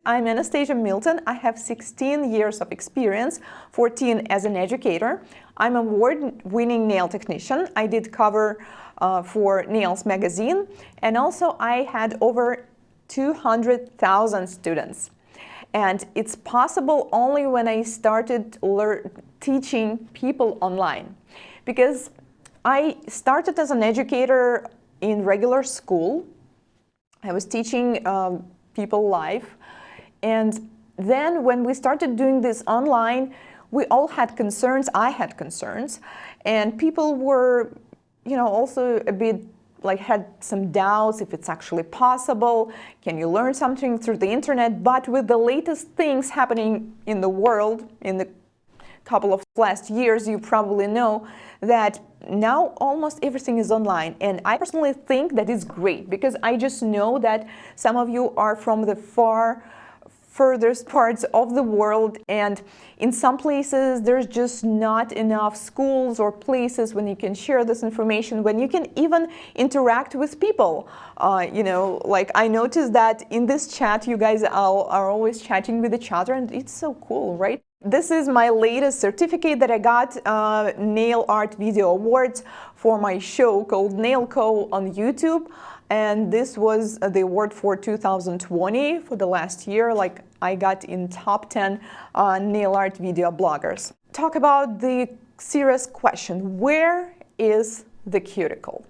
I'm Anastasia Milton. I have 16 years of experience, 14 as an educator. I'm an award-winning nail technician. I did cover for Nails magazine, and also I had over 200,000 students. And it's possible only when I started teaching people online, because I started as an educator in regular school. I was teaching people live, and then when we started doing this online, we all had concerns. I had concerns, and people were, also a bit like had some doubts if it's actually possible. Can you learn something through the internet? But with the latest things happening in the world in the couple of last years, you probably know that now almost everything is online. And I personally think that it's great, because I just know that some of you are from the furthest parts of the world, and in some places there's just not enough schools or places when you can share this information, when you can even interact with people. Like I noticed that in this chat you guys are always chatting with each other, and it's so cool, right? This is my latest certificate that I got, Nail Art Video Awards, for my show called Nail Co on YouTube. And this was the award for 2020 for the last year. Like I got in top 10 nail art video bloggers. Talk about the serious question, where is the cuticle?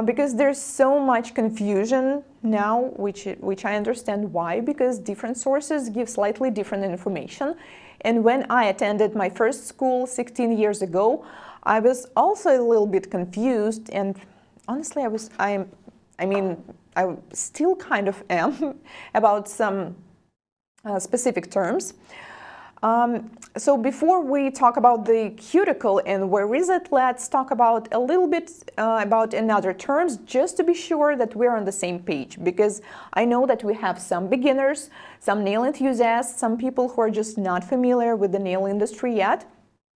Because there's so much confusion now, which I understand why, because different sources give slightly different information. And when I attended my first school 16 years ago, I was also a little bit confused, and honestly, I still kind of am about some specific terms. So before we talk about the cuticle and where is it, let's talk about a little bit about another terms, just to be sure that we're on the same page, because I know that we have some beginners, some nail enthusiasts, some people who are just not familiar with the nail industry yet.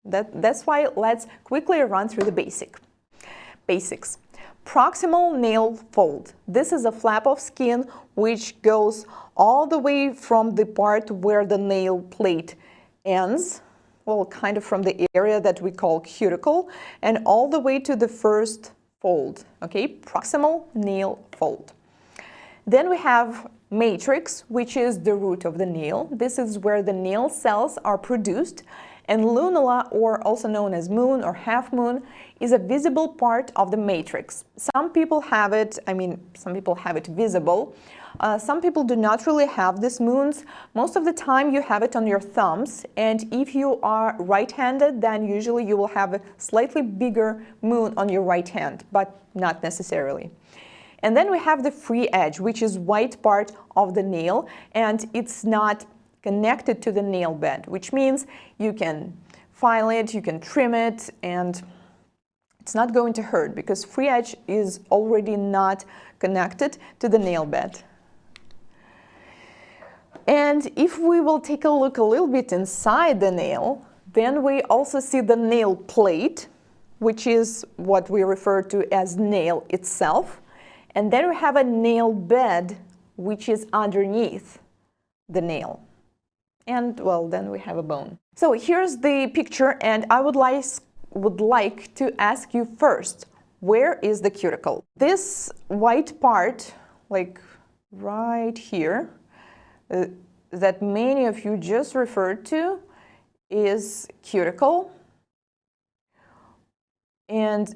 That's why let's quickly run through the basics. Proximal nail fold. This is a flap of skin which goes all the way from the part where the nail plate ends, well, kind of from the area that we call cuticle, and all the way to the first fold, okay? Proximal nail fold. Then we have matrix, which is the root of the nail. This is where the nail cells are produced. And lunula, or also known as moon or half moon, is a visible part of the matrix. Some people have it, some people have it visible. Some people do not really have these moons. Most of the time you have it on your thumbs, and if you are right-handed, then usually you will have a slightly bigger moon on your right hand, but not necessarily. And then we have the free edge, which is white part of the nail, and it's not connected to the nail bed, which means you can file it, you can trim it, and it's not going to hurt because free edge is already not connected to the nail bed. And if we will take a look a little bit inside the nail, then we also see the nail plate, which is what we refer to as nail itself. And then we have a nail bed, which is underneath the nail. And, well, then we have a bone. So here's the picture, and I would like to ask you first, where is the cuticle? This white part, like right here, that many of you just referred to, is cuticle. And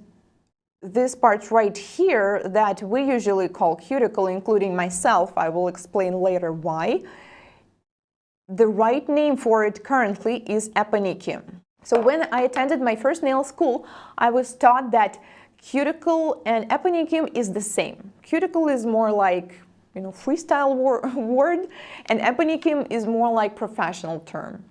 this part right here that we usually call cuticle, including myself, I will explain later why. The right name for it currently is eponychium. So when I attended my first nail school, I was taught that cuticle and eponychium is the same. Cuticle is more like, freestyle word, and eponychium is more like professional term.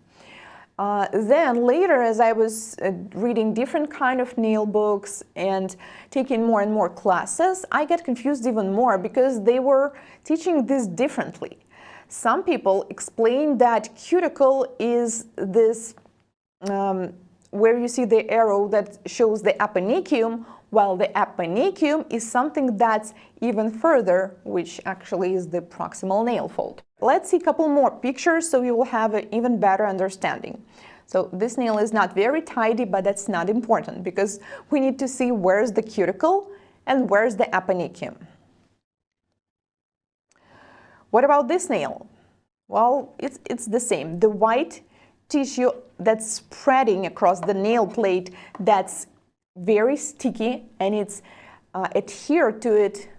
Then later, as I was reading different kind of nail books and taking more and more classes, I get confused even more because they were teaching this differently. Some people explain that cuticle is this, where you see the arrow that shows the eponychium, while the eponychium is something that's even further, which actually is the proximal nail fold. Let's see a couple more pictures so you will have an even better understanding. So this nail is not very tidy, but that's not important because we need to see where's the cuticle and where's the eponychium. What about this nail? Well, it's the same. The white tissue that's spreading across the nail plate, that's very sticky, and it's adhered to it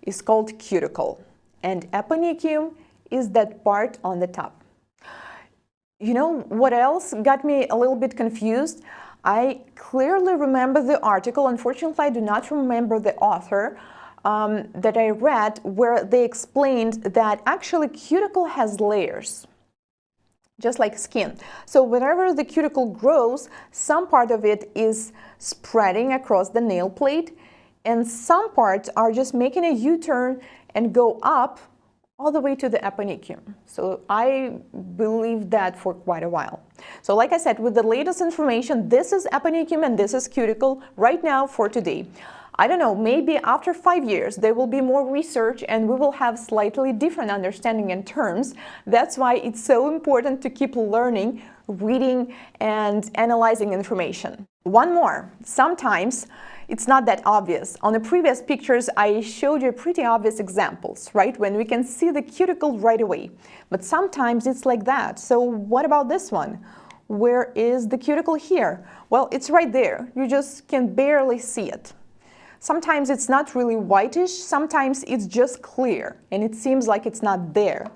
is called cuticle. And eponychium is that part on the top. You know what else got me a little bit confused? I clearly remember the article. Unfortunately, I do not remember the author that I read where they explained that actually cuticle has layers, just like skin. So whenever the cuticle grows, some part of it is spreading across the nail plate, and some parts are just making a U-turn and go up all the way to the eponychium. So I believe that for quite a while. So like I said, with the latest information, this is eponychium and this is cuticle right now for today. I don't know, maybe after 5 years there will be more research and we will have slightly different understanding and terms. That's why it's so important to keep learning, reading, and analyzing information. One more, sometimes it's not that obvious. On the previous pictures, I showed you pretty obvious examples, right? When we can see the cuticle right away. But sometimes it's like that. So what about this one? Where is the cuticle here? Well, it's right there. You just can barely see it. Sometimes it's not really whitish, sometimes it's just clear, and it seems like it's not there.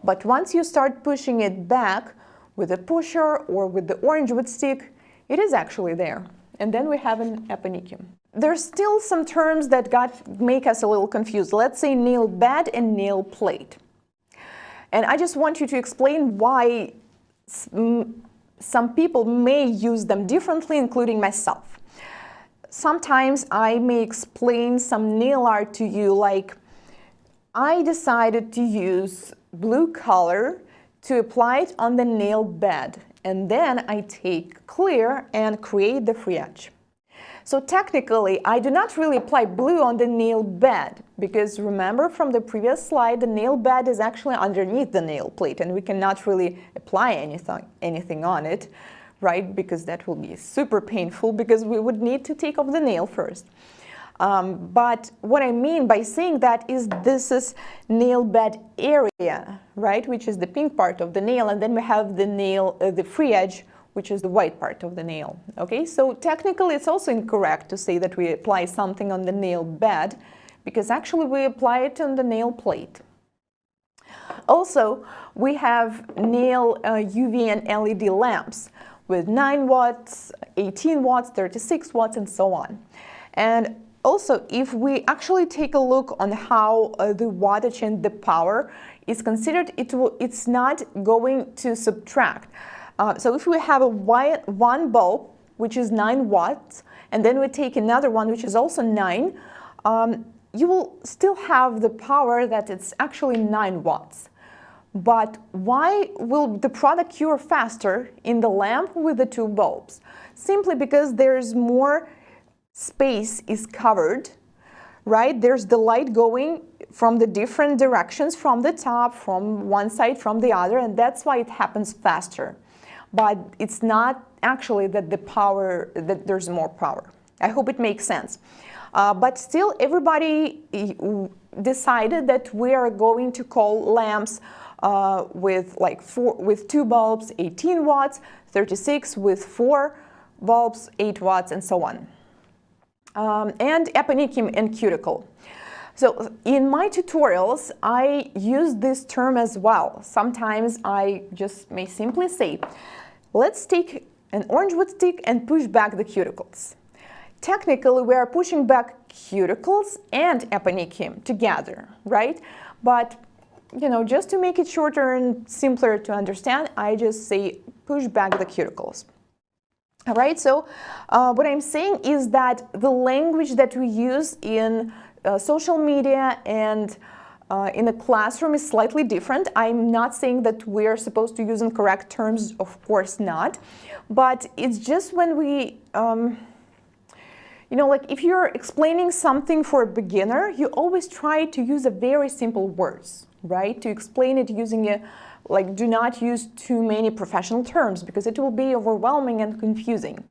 But once you start pushing it back with a pusher or with the orange wood stick, it is actually there. And then we have an eponychium. There's still some terms that make us a little confused. Let's say nail bed and nail plate. And I just want you to explain why some people may use them differently, including myself. Sometimes I may explain some nail art to you, like I decided to use blue color to apply it on the nail bed, and then I take clear and create the free edge. So technically, I do not really apply blue on the nail bed, because remember from the previous slide, the nail bed is actually underneath the nail plate, and we cannot really apply anything on it, right? Because that will be super painful, because we would need to take off the nail first. But what I mean by saying that is this is nail bed area, right? Which is the pink part of the nail, and then we have the nail, the free edge, which is the white part of the nail. Okay, so technically it's also incorrect to say that we apply something on the nail bed, because actually we apply it on the nail plate. Also, we have nail UV and LED lamps with 9 watts, 18 watts, 36 watts, and so on. And also, if we actually take a look on how the wattage and the power is considered, it's not going to subtract. So if we have one bulb, which is 9 watts, and then we take another one, which is also 9, you will still have the power that it's actually 9 watts. But why will the product cure faster in the lamp with the 2 bulbs? Simply because there's more space is covered, right? There's the light going from the different directions, from the top, from one side, from the other, and that's why it happens faster. But it's not actually that that there's more power. I hope it makes sense. But still, everybody decided that we are going to call lamps with 2 bulbs, 18 watts, 36 with 4 bulbs, 8 watts, and so on. And eponychium and cuticle. So in my tutorials, I use this term as well. Sometimes I just may simply say, let's take an orange wood stick and push back the cuticles. Technically, we are pushing back cuticles and eponychium together, right? But, you know, just to make it shorter and simpler to understand, I just say push back the cuticles. All right, so what I'm saying is that the language that we use in social media and in the classroom is slightly different. I'm not saying that we're supposed to use incorrect terms, of course not, but it's just when we Like if you're explaining something for a beginner, you always try to use a very simple words, right? To explain it using do not use too many professional terms because it will be overwhelming and confusing.